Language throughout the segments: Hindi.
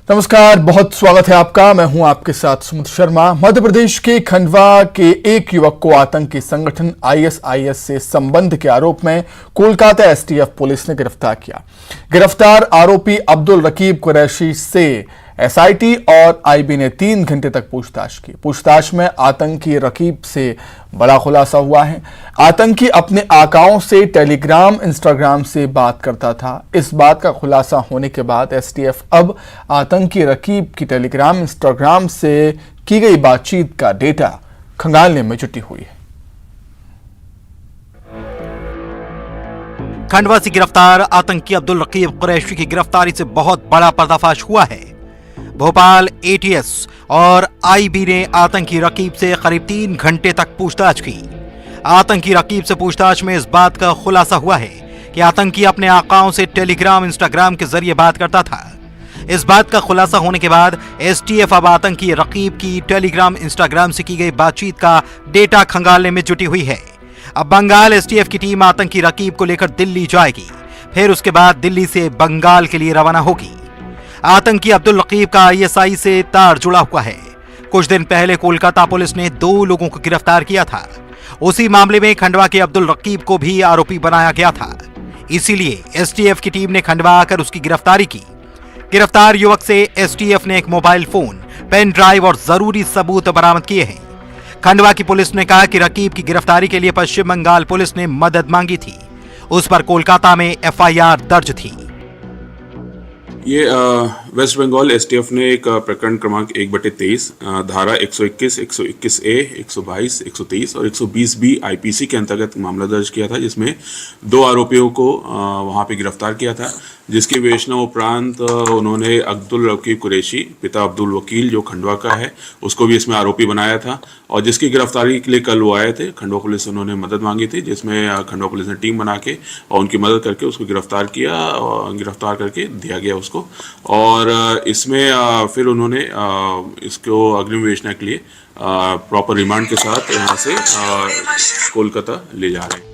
नमस्कार, बहुत स्वागत है आपका। मैं हूं आपके साथ सुमित शर्मा। मध्य प्रदेश के खंडवा के एक युवक को आतंकी संगठन आईएसआईएस से संबंध के आरोप में कोलकाता एसटीएफ पुलिस ने गिरफ्तार किया। गिरफ्तार आरोपी अब्दुल रकीब कुरैशी से एसआईटी और आईबी ने 3 घंटे तक पूछताछ की। पूछताछ में आतंकी रकीब से बड़ा खुलासा हुआ है। आतंकी अपने अकाउंट से टेलीग्राम, इंस्टाग्राम से बात करता था। इस बात का खुलासा होने के बाद एसटीएफ अब आतंकी रकीब की टेलीग्राम, इंस्टाग्राम से की गई बातचीत का डेटा खंगालने में जुटी हुई है। खंडवा से गिरफ्तार आतंकी अब्दुल रकीब कुरैशी की गिरफ्तारी से बहुत बड़ा पर्दाफाश हुआ है। भोपाल एटीएस और आईबी ने आतंकी रकीब से करीब 3 घंटे तक पूछताछ की। आतंकी रकीब से पूछताछ में इस बात का खुलासा हुआ है कि आतंकी अपने अकाउंट से टेलीग्राम, इंस्टाग्राम के जरिए बात करता था। इस बात का खुलासा होने के बाद एसटीएफ अब आतंकी रकीब की टेलीग्राम, इंस्टाग्राम से की गई बातचीत का डेटा खंगालने में जुटी हुई है। अब बंगाल एसटीएफ की टीम आतंकी रकीब को लेकर दिल्ली जाएगी, फिर उसके बाद दिल्ली से बंगाल के लिए रवाना होगी। आतंकी अब्दुल रकीब का आईएसआई से तार जुड़ा हुआ है। कुछ दिन पहले कोलकाता पुलिस ने 2 लोगों को गिरफ्तार किया था। उसी मामले में खंडवा के अब्दुल रकीब को भी आरोपी बनाया गया था। इसीलिए एसटीएफ की टीम ने खंडवा आकर उसकी गिरफ्तारी की। गिरफ्तार युवक से एसटीएफ ने एक मोबाइल फोन, पेन ड्राइव और जरूरी सबूत बरामद किए हैं। खंडवा की पुलिस ने कहा कि रकीब की गिरफ्तारी के लिए पश्चिम बंगाल पुलिस ने मदद मांगी थी। उस पर कोलकाता में एफआईआर दर्ज थी। ये वेस्ट बंगाल एसटीएफ ने एक प्रकरण क्रमांक 1/23 धारा 121, 121A, 122, 123 और 120B आईपीसी के अंतर्गत मामला दर्ज किया था, जिसमें 2 आरोपियों को वहां पे गिरफ्तार किया था, जिसकी विवेचना उपरांत उन्होंने अब्दुल रकीब कुरैशी, पिता अब्दुल वकील जो खंडवा का है, उसको भी इसमें आरोपी बनाया था और जिसकी गिरफ्तारी के लिए कल वो आए थे। खंडवा पुलिस से उन्होंने मदद मांगी थी, जिसमें खंडवा पुलिस ने टीम बना के और उनकी मदद करके उसको गिरफ्तार किया और गिरफ्तार करके दिया गया उसको। और इसमें फिर उन्होंने इसको अग्रिम विवेचना के लिए प्रॉपर रिमांड के साथ यहाँ से कोलकाता ले जा रहे हैं।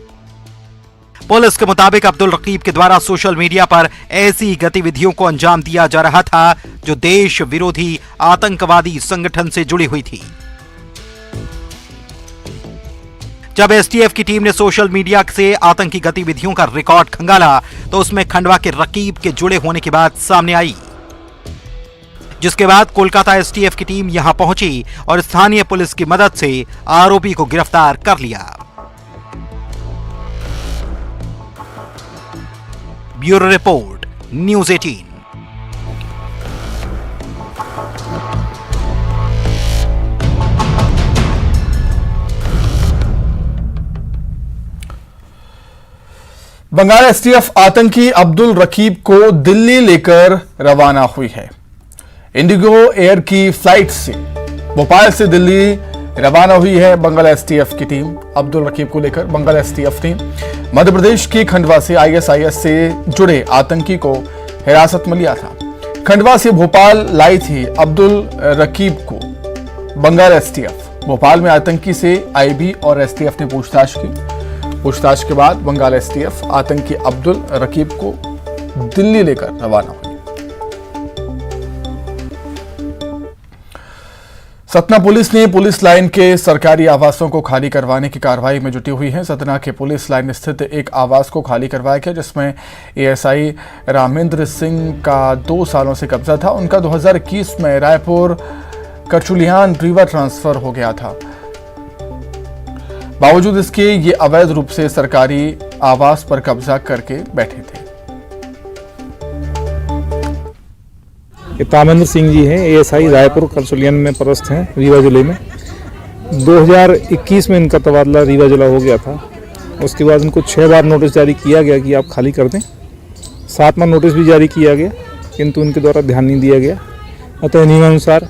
पुलिस के मुताबिक अब्दुल रकीब के द्वारा सोशल मीडिया पर ऐसी गतिविधियों को अंजाम दिया जा रहा था जो देश विरोधी आतंकवादी संगठन से जुड़ी हुई थी। जब एसटीएफ की टीम ने सोशल मीडिया से आतंकी गतिविधियों का रिकॉर्ड खंगाला तो उसमें खंडवा के रकीब के जुड़े होने की बात सामने आई, जिसके बाद कोलकाता एसटीएफ की टीम यहां पहुंची और स्थानीय पुलिस की मदद से आरोपी को गिरफ्तार कर लिया। Bureau report, news 18। Bengal STF आतंकी अब्दुल रकीब को दिल्ली लेकर रवाना हुई है। इंडिगो एयर की फ्लाइट से भोपाल से दिल्ली रवाना हुई है बंगाल एसटीएफ की टीम। अब्दुल रकीब को लेकर बंगाल एसटीएफ ने मध्य प्रदेश के खंडवा से आईएसआईएस से जुड़े आतंकी को हिरासत में लिया था। खंडवा से भोपाल लाई थी अब्दुल रकीब को बंगाल एसटीएफ। भोपाल में आतंकी से आईबी और एसटीएफ ने पूछताछ की। पूछताछ के बाद बंगाल एसटीएफ आतंकी अब्दुल रकीब को दिल्ली लेकर रवाना हुई। सतना पुलिस ने पुलिस लाइन के सरकारी आवासों को खाली करवाने की कार्रवाई में जुटी हुई है। सतना के पुलिस लाइन स्थित एक आवास को खाली करवाया गया, जिसमें एएसआई रामेंद्र सिंह का 2 सालों से कब्जा था। उनका 2021 में रायपुर करचुलियान रिवर ट्रांसफर हो गया था। बावजूद इसके ये अवैध रूप से सरकारी आवास पर कब्जा करके बैठे थे। रामेंद्र सिंह जी हैं, एएसआई रायपुर करचुलियन में पदस्थ हैं, रीवा जिले में। 2021 में इनका तबादला रीवा जिला हो गया था। उसके बाद इनको 6 बार नोटिस जारी किया गया कि आप खाली कर दें। 7वां नोटिस भी जारी किया गया, किंतु उनके द्वारा ध्यान नहीं दिया गया। अतः नियमानुसार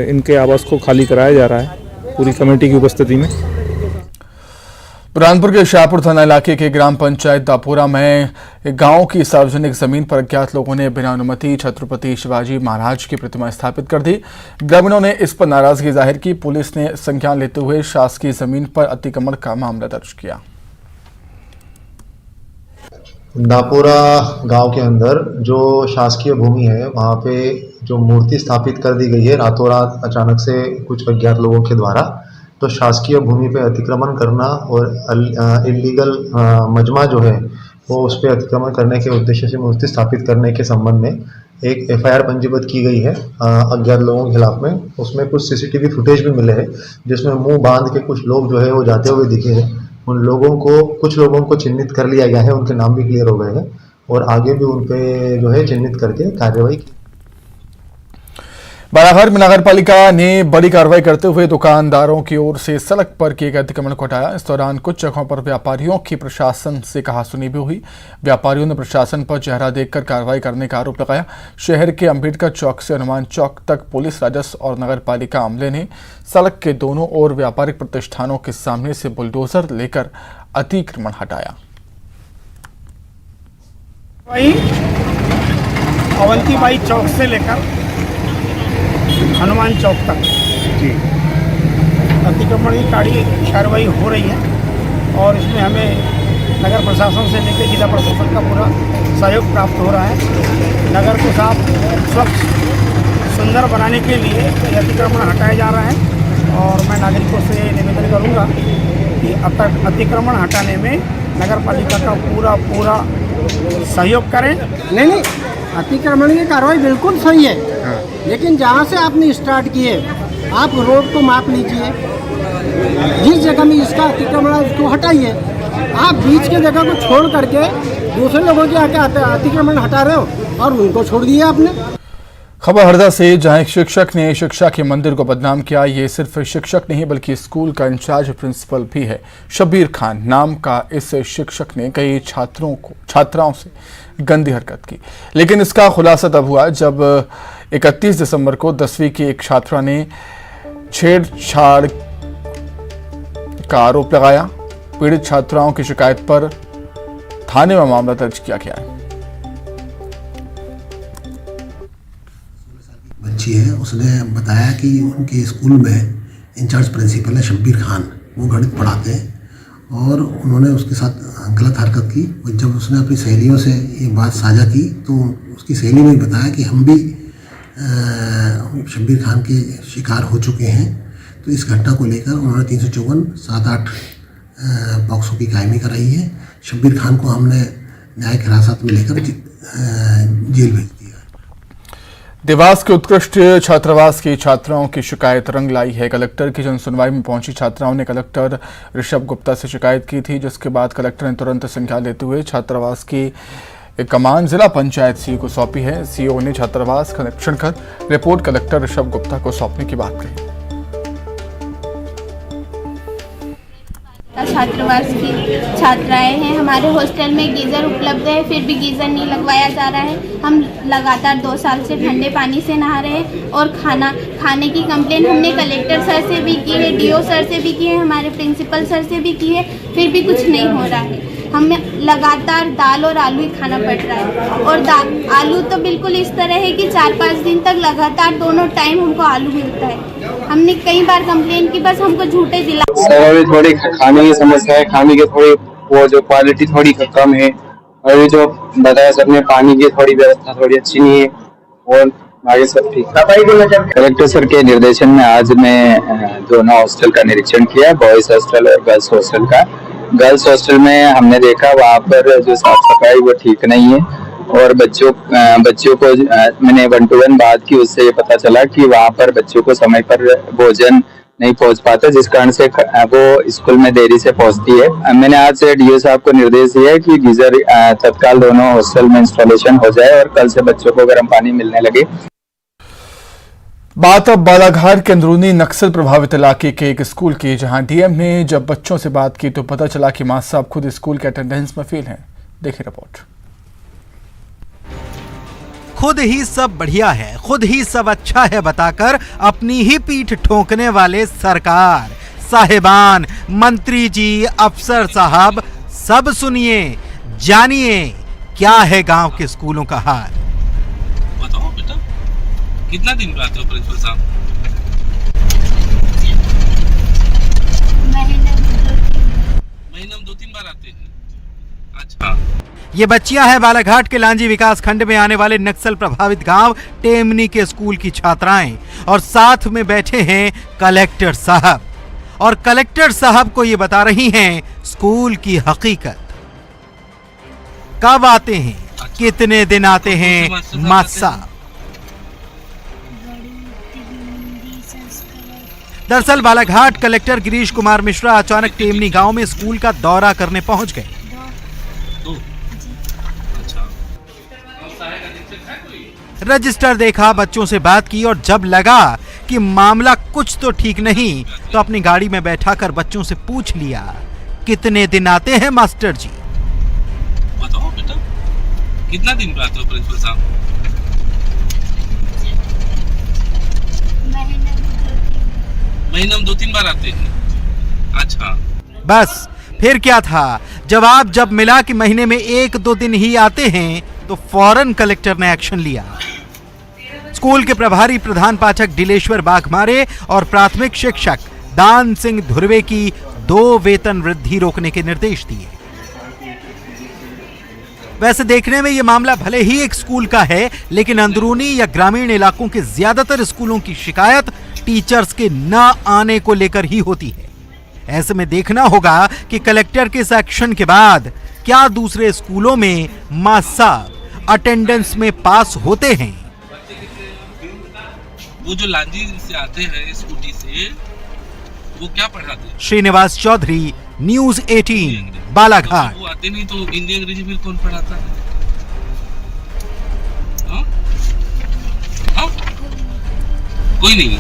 इनके आवास को खाली कराया जा रहा है पूरी कमेटी की उपस्थिति में। बुरहानपुर के शाहपुर थाना इलाके के ग्राम पंचायत दापुरा में गांव की सार्वजनिक जमीन पर अज्ञात लोगों ने बिना अनुमति छत्रपति शिवाजी महाराज की प्रतिमा स्थापित कर दी। ग्रामीणों ने इस पर नाराजगी जाहिर की। पुलिस ने संज्ञान लेते हुए शासकीय जमीन पर अतिक्रमण का मामला दर्ज किया। दापुरा गांव के अंदर जो शासकीय भूमि है वहाँ पे जो मूर्ति स्थापित कर दी गई है रातों रात अचानक से कुछ अज्ञात लोगों के द्वारा, तो शासकीय भूमि पे अतिक्रमण करना और इलीगल मजमा जो है वो उस पर अतिक्रमण करने के उद्देश्य से मूर्ति स्थापित करने के संबंध में एक एफआईआर पंजीबद्ध की गई है अज्ञात लोगों के खिलाफ में। उसमें कुछ सीसीटीवी फुटेज भी मिले हैं जिसमें मुंह बांध के कुछ लोग जो है वो जाते हुए दिखे हैं। उन लोगों को कुछ लोगों को चिन्हित कर लिया गया है, उनके नाम भी क्लियर हो गए हैं और आगे भी उन पे जो है चिन्हित करके कार्रवाई की। बालाघाट में नगर पालिका ने बड़ी कार्रवाई करते हुए दुकानदारों की ओर से सड़क पर किए गए अतिक्रमण को हटाया। इस दौरान कुछ जगहों पर व्यापारियों की प्रशासन से कहासुनी भी हुई। व्यापारियों ने प्रशासन पर चेहरा देखकर कार्रवाई करने का आरोप लगाया। शहर के अंबेडकर चौक से हनुमान चौक तक पुलिस, राजस्व और नगर पालिका अमले ने सड़क के दोनों ओर व्यापारिक प्रतिष्ठानों के सामने से बुलडोजर लेकर अतिक्रमण हटाया। अवंतीबाई चौक से लेकर हनुमान चौक तक जी अतिक्रमण की कार्रवाई हो रही है और इसमें हमें नगर प्रशासन से लेकर जिला प्रशासन का पूरा सहयोग प्राप्त हो रहा है। नगर को साफ, स्वच्छ, सुंदर बनाने के लिए ये अतिक्रमण हटाया जा रहा है और मैं नागरिकों से निवेदन करूंगा कि अतिक्रमण हटाने में नगर पालिका का पूरा सहयोग करें। नहीं, अतिक्रमण की कार्रवाई बिल्कुल सही है। लेकिन जहाँ से आपने स्टार्ट किए आप रोड को माप लीजिए, जिस जगह में इसका अतिक्रमण है उसको हटाइए। आप बीच के जगह को छोड़ करके दूसरे लोगों के आके अतिक्रमण हटा रहे हो और उनको छोड़ दिया आपने। खबर हरदा से, जहां एक शिक्षक ने शिक्षा के मंदिर को बदनाम किया। ये सिर्फ शिक्षक नहीं बल्कि स्कूल का इंचार्ज प्रिंसिपल भी है। शब्बीर खान नाम का इस शिक्षक ने कई छात्राओं से गंदी हरकत की, लेकिन इसका खुलासा तब हुआ जब 31 दिसंबर को 10वीं की एक छात्रा ने छेड़छाड़ का आरोप लगाया। पीड़ित छात्राओं की शिकायत पर थाने में मामला दर्ज किया गया है। बच्ची है, उसने बताया कि उनके स्कूल में इंचार्ज प्रिंसिपल है शब्बीर खान, वो गणित पढ़ाते हैं और उन्होंने उसके साथ गलत हरकत की। और जब उसने अपनी सहेलियों से ये बात साझा की तो उसकी सहेली ने बताया कि हम भी शब्बीर खान के शिकार हो चुके हैं। तो इस घटना को लेकर उन्होंने 354 7-8 पॉक्सो की कायमी कराई है। शब्बीर खान को हमने न्यायिक हिरासत में लेकर जेल भेज दिया। देवास के उत्कृष्ट छात्रावास की छात्राओं की शिकायत रंग लाई है। कलेक्टर की जनसुनवाई में पहुंची छात्राओं ने कलेक्टर ऋषभ गुप्ता से शिकायत की थी, जिसके बाद कलेक्टर ने तुरंत संज्ञान लेते हुए छात्रावास की कमान जिला पंचायत सीईओ को सौंपी है। सीईओ ने छात्रावास का निरीक्षण कर रिपोर्ट कलेक्टर ऋषभ गुप्ता को सौंपने की बात कही। छात्रावास की छात्राएं हैं, हमारे हॉस्टल में गीज़र उपलब्ध है, फिर भी गीज़र नहीं लगवाया जा रहा है। हम लगातार 2 साल से ठंडे पानी से नहा रहे हैं और खाने की कंप्लेंट हमने कलेक्टर सर से भी की है, डीओ सर से भी की है, हमारे प्रिंसिपल सर से भी की है, फिर भी कुछ नहीं हो रहा है। हमें लगातार दाल और आलू ही खाना पड़ रहा है और आलू तो बिल्कुल इस तरह है कि 4-5 दिन तक लगातार दोनों टाइम हमको आलू मिलता है। हमने कई बार कंप्लेंट की, बस हमको झूठे दिला। थोड़ी खाने की समस्या है, खाने की थोड़ी वो जो क्वालिटी थोड़ी कम है और जो बताया सबने पानी की थोड़ी व्यवस्था थोड़ी अच्छी नहीं है और आगे सब ठीक। कलेक्टर सर के निर्देशन में आज मैं दोनों हॉस्टल का निरीक्षण किया, बॉयज हॉस्टल और गर्ल्स हॉस्टल का। गर्ल्स हॉस्टल में हमने देखा वहाँ पर जो साफ सफाई वो ठीक नहीं है और बच्चों को मैंने 1 to 1 बात की, उससे ये पता चला कि वहाँ पर बच्चों को समय पर भोजन नहीं पहुँच पाता, जिस कारण से वो स्कूल में देरी से पहुँचती है। मैंने आज से डीओ साहब को निर्देश दिया है कि गीजर तत्काल दोनों हॉस्टल में इंस्टॉलेशन हो जाए और कल से बच्चों को गर्म पानी मिलने लगे। बात अब बालाघाट के अंदरूनी नक्सल प्रभावित इलाके के एक स्कूल की, जहां डीएम ने जब बच्चों से बात की तो पता चला कि मां साहब खुद स्कूल के अटेंडेंस में फेल हैं। देखिए रिपोर्ट। खुद ही सब बढ़िया है, खुद ही सब अच्छा है बताकर अपनी ही पीठ ठोकने वाले सरकार, साहिबान, मंत्री जी, अफसर साहब, सब सुनिए, जानिए क्या है गांव के स्कूलों का हाल। बताओ बेटा, कितना दिन में आते हो प्रिंसिपल साहब? महीने में 2-3 बार आते हैं। अच्छा। ये बच्चियां हैं बालाघाट के लांजी विकास खंड में आने वाले नक्सल प्रभावित गांव टेमनी के स्कूल की छात्राएं और साथ में बैठे हैं कलेक्टर साहब और कलेक्टर साहब को ये बता रही हैं स्कूल की हकीकत। कब आते हैं, कितने दिन आते हैं मास्टर साहब। दरअसल बालाघाट कलेक्टर गिरीश कुमार मिश्रा अचानक टेमनी गांव में स्कूल का दौरा करने पहुंच गए। रजिस्टर देखा, बच्चों से बात की और जब लगा कि मामला कुछ तो ठीक नहीं तो अपनी गाड़ी में बैठाकर बच्चों से पूछ लिया, कितने दिन आते हैं मास्टर जी। बताओ बेटा, कितना दिन पे आते हो प्रिंसिपल साहब? महीने में 2-3 बार आते हैं। अच्छा, बस फिर क्या था, जवाब जब मिला कि महीने में 1-2 दिन ही आते हैं तो फौरन कलेक्टर ने एक्शन लिया। स्कूल के प्रभारी प्रधान पाठक दिलेश्वर बाघमारे और प्राथमिक शिक्षक दान सिंह धुर्वे की 2 वेतन वृद्धि रोकने के निर्देश दिए। वैसे देखने में यह मामला भले ही एक स्कूल का है, लेकिन अंदरूनी या ग्रामीण इलाकों के ज्यादातर स्कूलों की शिकायत टीचर्स के न आने को लेकर ही होती है। ऐसे में देखना होगा कि कलेक्टर के इस एक्शन के बाद क्या दूसरे स्कूलों में मास्टर साहब अटेंडेंस में पास होते हैं। वो जो लांजी से आते हैं स्कूटी से, वो क्या पढ़ाते हैं? श्रीनिवास चौधरी, न्यूज़ 18, बालाघाट। वो आते नहीं तो हिंदी अंग्रेजी फिर कौन पढ़ाता है? हाँ? हाँ? कोई नहीं।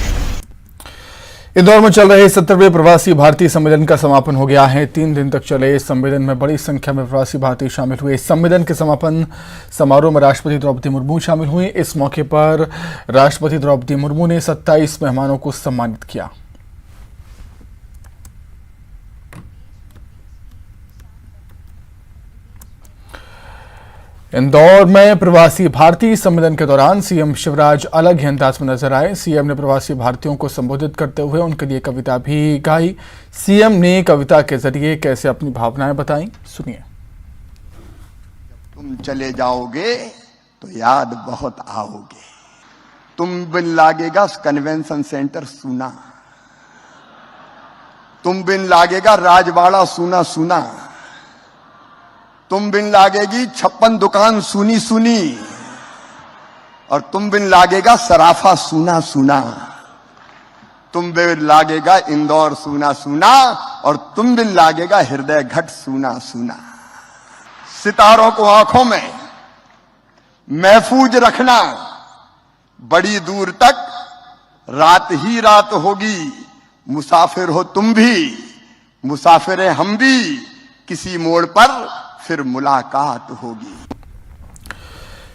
इंदौर में चल रहे 70वें प्रवासी भारतीय सम्मेलन का समापन हो गया है। 3 दिन तक चले इस सम्मेलन में बड़ी संख्या में प्रवासी भारतीय शामिल हुए। इस सम्मेलन के समापन समारोह में राष्ट्रपति द्रौपदी मुर्मू शामिल हुई। इस मौके पर राष्ट्रपति द्रौपदी मुर्मू ने 27 मेहमानों को सम्मानित किया। इंदौर में प्रवासी भारतीय सम्मेलन के दौरान सीएम शिवराज अलग ही अंदाज में नजर आए। सीएम ने प्रवासी भारतीयों को संबोधित करते हुए उनके लिए कविता भी गाई। सीएम ने कविता के जरिए कैसे अपनी भावनाएं बताई, सुनिए। तुम चले जाओगे तो याद बहुत आओगे। तुम बिन लागेगा कन्वेंशन सेंटर सुना, तुम बिन लागेगा राजवाड़ा सुना सुना, तुम बिन लागेगी 56 दुकान सुनी सुनी, और तुम बिन लागेगा सराफा सुना सुना, तुम बिन लागेगा इंदौर सुना सुना, और तुम बिन लागेगा हृदय घट सुना सुना। सितारों को आंखों में महफूज रखना, बड़ी दूर तक रात ही रात होगी। मुसाफिर हो तुम भी, मुसाफिर हैं हम भी, किसी मोड़ पर फिर मुलाकात होगी।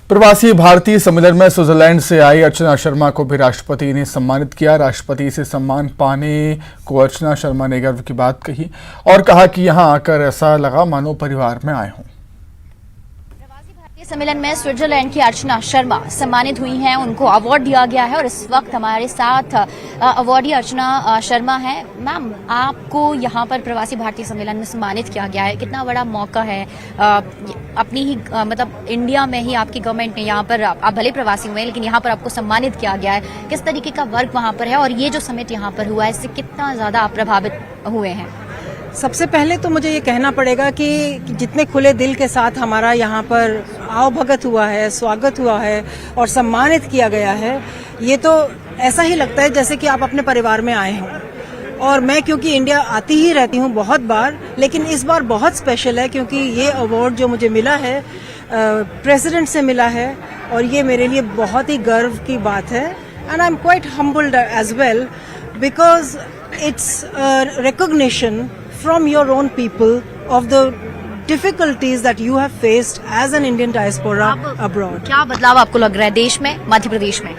प्रवासी भारतीय सम्मेलन में स्विट्जरलैंड से आई अर्चना शर्मा को भी राष्ट्रपति ने सम्मानित किया। राष्ट्रपति से सम्मान पाने को अर्चना शर्मा ने गर्व की बात कही और कहा कि यहां आकर ऐसा लगा मानो परिवार में आए हों। सम्मेलन में स्विट्जरलैंड की अर्चना शर्मा सम्मानित हुई हैं, उनको अवार्ड दिया गया है और इस वक्त हमारे साथ अवार्डी अर्चना शर्मा है। मैम, आपको यहाँ पर प्रवासी भारतीय सम्मेलन में सम्मानित किया गया है, कितना बड़ा मौका है। अपनी ही मतलब इंडिया में ही आपकी गवर्नमेंट ने यहाँ पर, आप भले प्रवासी हुए लेकिन यहाँ पर आपको सम्मानित किया गया है। किस तरीके का वर्क वहाँ पर है और ये जो समिट यहाँ पर हुआ है इससे कितना ज्यादा आप प्रभावित हुए हैं? सबसे पहले तो मुझे ये कहना पड़ेगा कि जितने खुले दिल के साथ हमारा यहाँ पर आवभगत हुआ है, स्वागत हुआ है और सम्मानित किया गया है, ये तो ऐसा ही लगता है जैसे कि आप अपने परिवार में आए हों। और मैं क्योंकि इंडिया आती ही रहती हूँ बहुत बार, लेकिन इस बार बहुत स्पेशल है क्योंकि ये अवार्ड जो मुझे मिला है प्रेसिडेंट से मिला है और ये मेरे लिए बहुत ही गर्व की बात है। And I am quite humbled as well because it's recognition from your own people of the difficulties that you have faced as an Indian diaspora abroad. क्या बदलाव आपको लग रहा है देश में, मध्य प्रदेश में?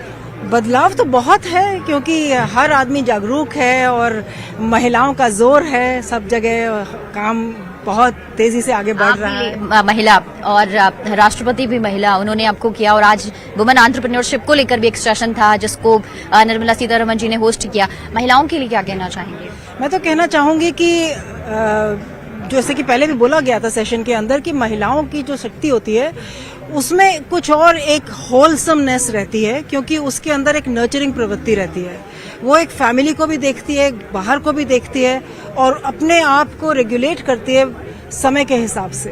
बदलाव तो बहुत है क्योंकि हर आदमी जागरूक है और महिलाओं का जोर है, सब जगह काम बहुत तेजी से आगे बढ़ रहा है। महिला और राष्ट्रपति भी महिला, उन्होंने आपको किया और आज वुमेन एंटरप्रेन्योरशिप को लेकर भी एक सेशन था जिसको निर्मला सीतारमण जी ने होस्ट किया। महिलाओं के लिए क्या कहना चाहेंगे? मैं तो कहना चाहूंगी कि जैसे कि पहले भी बोला गया था सेशन के अंदर कि महिलाओं की जो शक्ति होती है उसमें कुछ और एक होलसमनेस रहती है, क्योंकि उसके अंदर एक नर्चरिंग प्रवृत्ति रहती है। वो एक फैमिली को भी देखती है, बाहर को भी देखती है और अपने आप को रेगुलेट करती है समय के हिसाब से।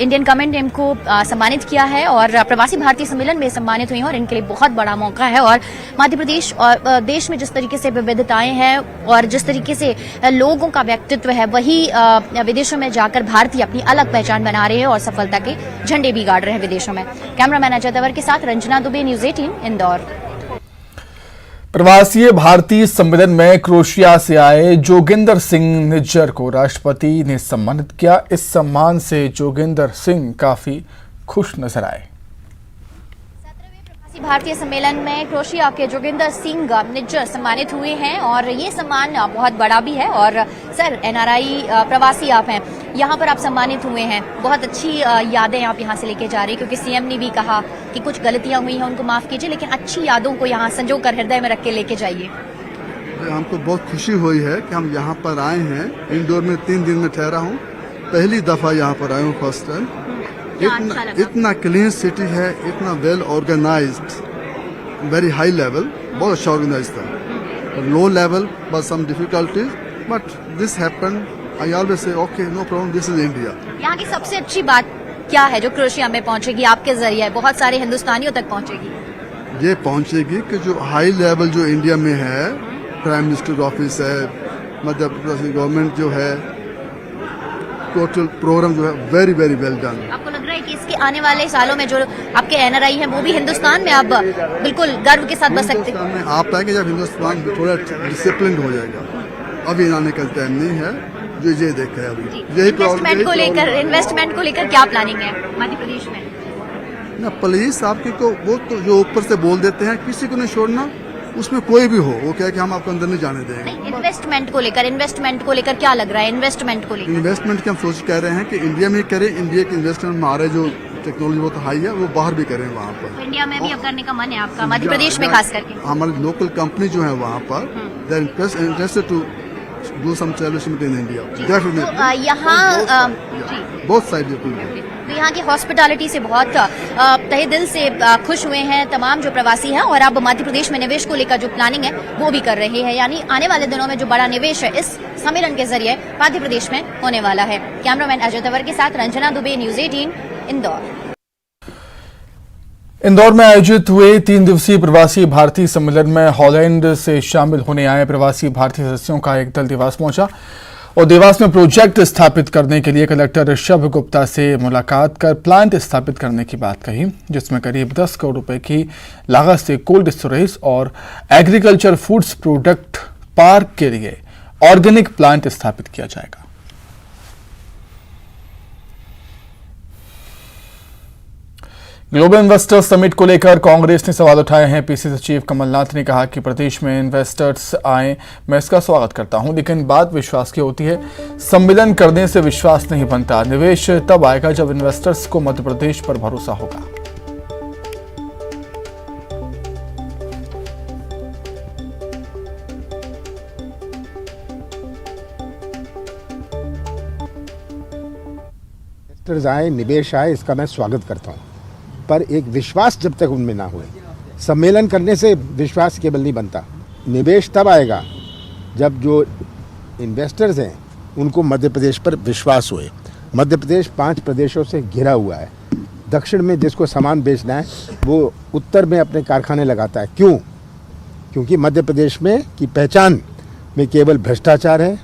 इंडियन कमेंट टीम को सम्मानित किया है और प्रवासी भारतीय सम्मेलन में सम्मानित हुई हैं और इनके लिए बहुत बड़ा मौका है। और मध्य प्रदेश और देश में जिस तरीके से विविधताएं हैं और जिस तरीके से लोगों का व्यक्तित्व है, वही विदेशों में जाकर भारतीय अपनी अलग पहचान बना रहे हैं और सफलता के झंडे भी गाड़ रहे हैं विदेशों में। कैमरामैन अजय तंवर के साथ रंजना दुबे, न्यूज 18 इंदौर। प्रवासी भारतीय सम्मेलन में क्रोएशिया से आए जोगिंदर सिंह निज्जर को राष्ट्रपति ने सम्मानित किया। इस सम्मान से जोगिंदर सिंह काफी खुश नजर आए। भारतीय सम्मेलन में क्रोएशिया के जोगिंदर सिंह निज्जर सम्मानित हुए हैं और ये सम्मान बहुत बड़ा भी है। और सर, एनआरआई प्रवासी आप हैं, यहाँ पर आप सम्मानित हुए हैं, बहुत अच्छी यादें आप यहाँ से लेके जा रही हैं, क्योंकि सीएम ने भी कहा कि कुछ गलतियां हुई हैं उनको माफ कीजिए, लेकिन अच्छी यादों को यहाँ संजो कर हृदय में रख के लेके जाइए। हमको बहुत खुशी हुई है कि हम यहाँ पर आए हैं। इंदौर में 3 दिन में ठहरा हूँ, पहली दफा यहाँ पर आया हूँ, फर्स्ट टाइम। इतना क्लीन सिटी है, इतना well organised, very high level, बहुत अच्छा ऑर्गेनाइज था। Low level but some difficulties, but this happened. I always say okay, no problem, this is India. यहाँ की सबसे अच्छी बात क्या है जो क्रोएशिया में पहुंचेगी आपके जरिए, बहुत सारे हिंदुस्तानियों तक पहुंचेगी? ये पहुंचेगी कि जो हाई लेवल जो इंडिया में है, प्राइम मिनिस्टर ऑफिस है, मध्य प्रदेश गवर्नमेंट जो है, टोटल प्रोग्राम जो है वेरी वेरी वेल डन। आपको लग रहा है कि इसके आने वाले सालों में जो आपके एनआरआई हैं वो भी हिंदुस्तान में अब बिल्कुल गर्व के साथ बस सकते हैं? आप आएंगे जब हिंदुस्तान थोड़ा डिसिप्लिन हो जाएगा, अभी आने का टाइम नहीं है, जो ये देखा है अभी। यही इन्वेस्टमेंट को लेकर क्या प्लानिंग है मध्य प्रदेश में? ना पुलिस आपकी को वो तो जो ऊपर से बोल देते हैं, किसी को नहीं छोड़ना, उसमें कोई भी हो, वो क्या कि हम आपको अंदर नहीं जाने देंगे। इन्वेस्टमेंट को लेकर क्या लग रहा है? इन्वेस्टमेंट की हम सोच कह रहे हैं कि इंडिया में करें, इंडिया के इन्वेस्टमेंट में आ रहे जो टेक्नोलॉजी बहुत हाई है, वो बाहर भी करें वहाँ पर। इंडिया में भी अब करने का मन है आपका, मध्य प्रदेश में खास करके? हमारी लोकल कंपनी जो है वहाँ पर, they are interested to do some development in India. यहाँ बोथ साइड तो यहाँ की हॉस्पिटैलिटी से बहुत तहे दिल से खुश हुए हैं तमाम जो प्रवासी हैं, और अब मध्य प्रदेश में निवेश को लेकर जो प्लानिंग है वो भी कर रहे हैं। यानी आने वाले दिनों में जो बड़ा निवेश है इस सम्मेलन के जरिए मध्य प्रदेश में होने वाला है। कैमरामैन अजय तंवर के साथ रंजना दुबे, न्यूज 18 इंदौर। इंदौर में आयोजित हुए 3 दिवसीय प्रवासी भारतीय सम्मेलन में हॉलैंड से शामिल होने आए प्रवासी भारतीय सदस्यों का एक दल देवास पहुंचा और देवास में प्रोजेक्ट स्थापित करने के लिए कलेक्टर ऋषभ गुप्ता से मुलाकात कर प्लांट स्थापित करने की बात कही, जिसमें करीब 10 करोड़ रुपए की लागत से कोल्ड स्टोरेज और एग्रीकल्चर फूड्स प्रोडक्ट पार्क के लिए ऑर्गेनिक प्लांट स्थापित किया जाएगा। ग्लोबल इन्वेस्टर्स समिट को लेकर कांग्रेस ने सवाल उठाए हैं। पीसीसी चीफ कमलनाथ ने कहा कि प्रदेश में इन्वेस्टर्स आए, मैं इसका स्वागत करता हूं, लेकिन बात विश्वास की होती है। सम्मेलन करने से विश्वास नहीं बनता। निवेश तब आएगा जब इन्वेस्टर्स को मध्य प्रदेश पर भरोसा होगा। इन्वेस्टर्स आए, निवेश आए, इसका मैं स्वागत करता हूं, पर एक विश्वास जब तक उनमें ना हुए, सम्मेलन करने से विश्वास केवल नहीं बनता। निवेश तब आएगा जब जो इन्वेस्टर्स हैं उनको मध्य प्रदेश पर विश्वास हुए। मध्य प्रदेश 5 प्रदेशों से घिरा हुआ है। दक्षिण में जिसको सामान बेचना है वो उत्तर में अपने कारखाने लगाता है। क्यों? क्योंकि मध्य प्रदेश में की पहचान में केवल भ्रष्टाचार है,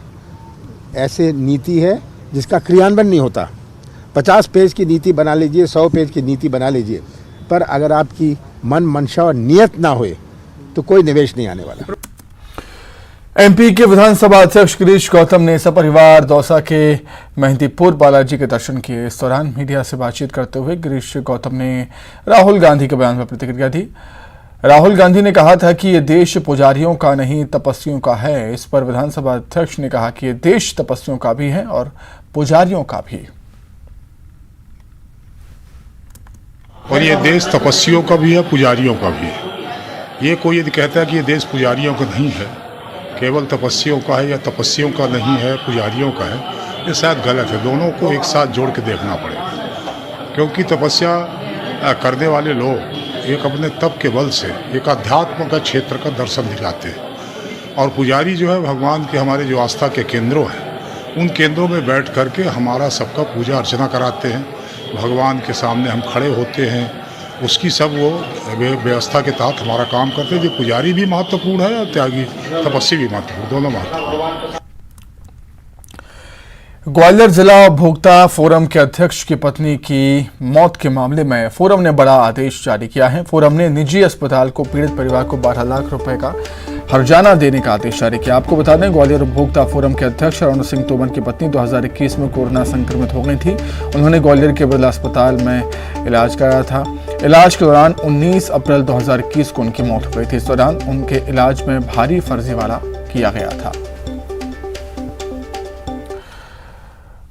ऐसे नीति है जिसका क्रियान्वयन नहीं होता। 50 पेज की नीति बना लीजिए, 100 पेज की नीति बना लीजिए, पर अगर आपकी मन मंशा और नियत ना होए तो कोई निवेश नहीं आने वाला। एमपी के विधानसभा अध्यक्ष गिरीश गौतम ने सपरिवार दौसा के मेहंदीपुर बालाजी के दर्शन किए। इस दौरान मीडिया से बातचीत करते हुए गिरीश गौतम ने राहुल गांधी के बयान पर प्रतिक्रिया दी। राहुल गांधी ने कहा था कि ये देश पुजारियों का नहीं तपस्वियों का है। इस पर विधानसभा अध्यक्ष ने कहा कि ये देश तपस्वियों का भी है और पुजारियों का भी, और ये देश तपस्वियों का भी है, पुजारियों का भी है। ये कोई यदि कहता है कि ये देश पुजारियों का नहीं है, केवल तपस्वियों का है या तपस्वियों का नहीं है, पुजारियों का है, ये शायद गलत है। दोनों को एक साथ जोड़ के देखना पड़ेगा, क्योंकि तपस्या करने वाले लोग एक अपने तप के बल से एक अध्यात्म का क्षेत्र का दर्शन दिलाते हैं, और पुजारी जो है भगवान के हमारे जो आस्था के केंद्रों हैं उन केंद्रों में बैठ करके हमारा सबका पूजा अर्चना कराते हैं। भगवान के सामने हम खड़े होते हैं, उसकी सब वो व्यवस्था के तहत हमारा काम करते हैं। जो पुजारी भी महत्वपूर्ण है और त्यागी तपस्वी भी महत्वपूर्ण, दोनों महत्वपूर्ण। ग्वालियर जिला उपभोक्ता फोरम के अध्यक्ष की पत्नी की मौत के मामले में फोरम ने बड़ा आदेश जारी किया है। फोरम ने निजी अस्पताल को पीड़ित परिवार को 12 लाख रुपए का हर्जाना देने का आदेश जारी किया। आपको बता दें, ग्वालियर उपभोक्ता फोरम के अध्यक्ष अरुण सिंह तोमर की पत्नी 2021 में कोरोना संक्रमित हो गई थी। उन्होंने ग्वालियर के बिरला अस्पताल में इलाज कराया था। इलाज के दौरान 19 अप्रैल 2021 को उनकी मौत हो गई थी। इस दौरान उनके इलाज में भारी फर्जीवाड़ा किया गया था।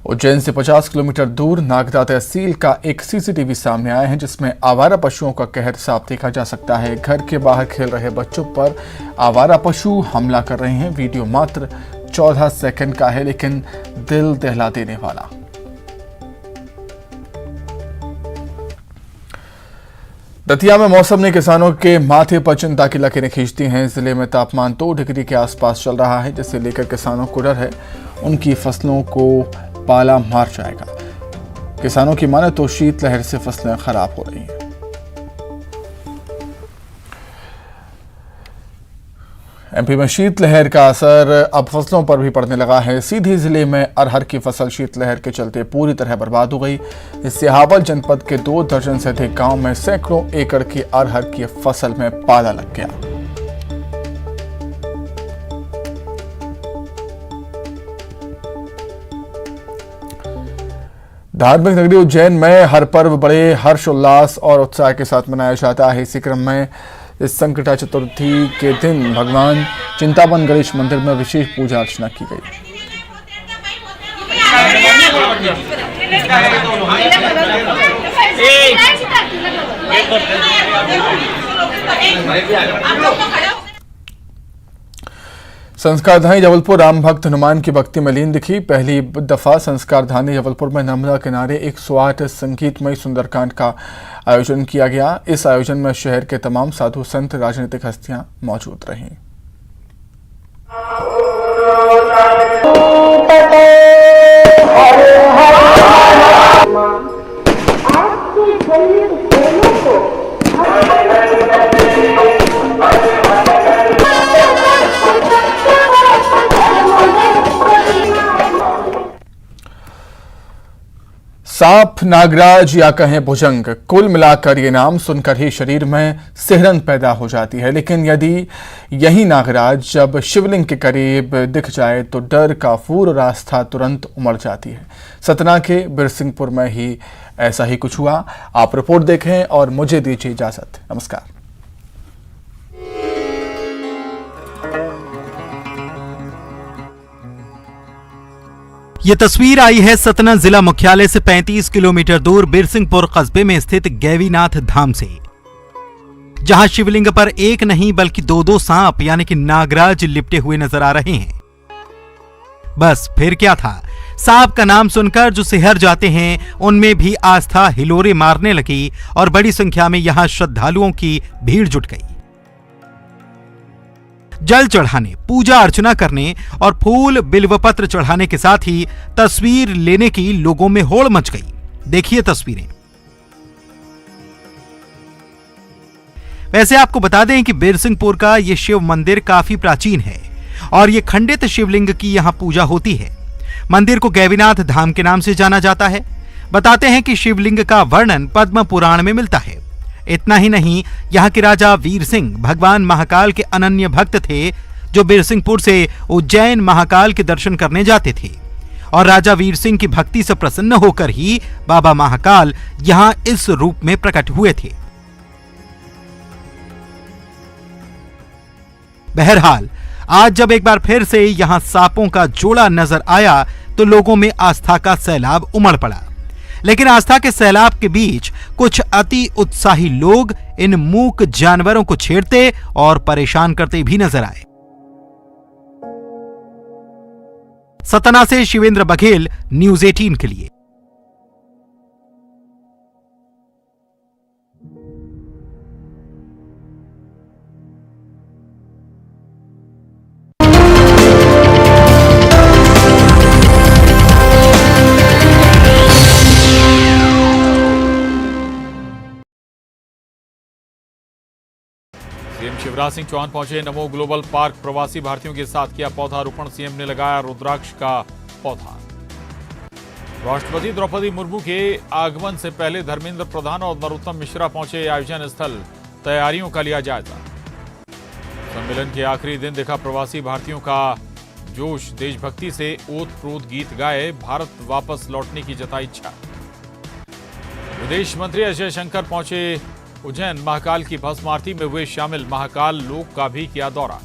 उज्जैन से 50 किलोमीटर दूर नागदा तहसील का एक सीसीटीवी सामने आया है, जिसमें आवारा पशुओं का कहर साफ देखा जा सकता है। घर के बाहर खेल रहे बच्चों पर आवारा पशु हमला कर रहे हैं। वीडियो मात्र 14 सेकंड का है, लेकिन दिल दहला देने वाला। दतिया में मौसम ने किसानों के माथे पर चिंता की लकीरें खींचती हैं। जिले में तापमान 2 डिग्री के आसपास चल रहा है, जिसे लेकर किसानों को डर है उनकी फसलों को पाला मार जाएगा। किसानों की माने तो शीतलहर से फसलें खराब हो रही हैं। एमपी में शीतलहर का असर अब फसलों पर भी पड़ने लगा है। सीधी जिले में अरहर की फसल शीतलहर के चलते पूरी तरह बर्बाद हो गई। इससे हावल जनपद के 2 दर्जन से अधिक गांव में सैकड़ों एकड़ की अरहर की फसल में पाला लग गया। धार्मिक नगरी उज्जैन में हर पर्व बड़े हर्षोल्लास और उत्साह के साथ मनाया जाता है। इसी क्रम में इस संकटा चतुर्थी के दिन भगवान चिंतावन गणेश मंदिर में विशेष पूजा अर्चना की गई। संस्कारधानी जबलपुर राम भक्त हनुमान की भक्ति में लीन दिखी। पहली दफा संस्कारधानी जबलपुर में नर्मदा किनारे 108 संगीतमय सुंदरकांड का आयोजन किया गया। इस आयोजन में शहर के तमाम साधु संत राजनीतिक हस्तियां मौजूद रहीं। सांप, नागराज या कहें भुजंग, कुल मिलाकर ये नाम सुनकर ही शरीर में सिहरन पैदा हो जाती है। लेकिन यदि यही नागराज जब शिवलिंग के करीब दिख जाए तो डर का पूर्ण रास्ता तुरंत उमड़ जाती है। सतना के बिरसिंहपुर में ही ऐसा ही कुछ हुआ। आप रिपोर्ट देखें और मुझे दीजिए इजाजत। नमस्कार। ये तस्वीर आई है सतना जिला मुख्यालय से 35 किलोमीटर दूर बिरसिंहपुर कस्बे में स्थित गैवीनाथ धाम से, जहां शिवलिंग पर एक नहीं बल्कि 2-2 सांप यानी कि नागराज लिपटे हुए नजर आ रहे हैं। बस फिर क्या था, सांप का नाम सुनकर जो सिहर जाते हैं उनमें भी आस्था हिलोरे मारने लगी और बड़ी संख्या में यहां श्रद्धालुओं की भीड़ जुट गई। जल चढ़ाने, पूजा अर्चना करने और फूल बिल्वपत्र चढ़ाने के साथ ही तस्वीर लेने की लोगों में होड़ मच गई। देखिए तस्वीरें। वैसे आपको बता दें कि बिरसिंहपुर का यह शिव मंदिर काफी प्राचीन है और यह खंडित शिवलिंग की यहां पूजा होती है। मंदिर को गैवीनाथ धाम के नाम से जाना जाता है। बताते हैं कि शिवलिंग का वर्णन पद्म पुराण में मिलता है। इतना ही नहीं, यहाँ के राजा वीर सिंह भगवान महाकाल के अनन्य भक्त थे, जो बिरसिंहपुर से उज्जैन महाकाल के दर्शन करने जाते थे और राजा वीर सिंह की भक्ति से प्रसन्न होकर ही बाबा महाकाल यहाँ इस रूप में प्रकट हुए थे। बहरहाल आज जब एक बार फिर से यहाँ सांपों का जोड़ा नजर आया तो लोगों में आस्था का सैलाब उमड़ पड़ा। लेकिन आस्था के सैलाब के बीच कुछ अति उत्साही लोग इन मूक जानवरों को छेड़ते और परेशान करते भी नजर आए। सतना से शिवेंद्र बघेल, न्यूज 18 के लिए। सीएम शिवराज सिंह चौहान पहुंचे नमो ग्लोबल पार्क, प्रवासी भारतीयों के साथ किया पौधारोपण। सीएम ने लगाया रुद्राक्ष का पौधा। राष्ट्रपति द्रौपदी मुर्मू के आगमन से पहले धर्मेंद्र प्रधान और नरोत्तम मिश्रा पहुंचे आयोजन स्थल, तैयारियों का लिया जायजा। सम्मेलन के आखिरी दिन देखा प्रवासी भारतीयों का जोश, देशभक्ति से ओत प्रोत गीत गाए, भारत वापस लौटने की जताई इच्छा। विदेश मंत्री एस जयशंकर पहुंचे उज्जैन, महाकाल की भस्म आरती में हुए शामिल। महाकाल लोक का भी किया दौरा।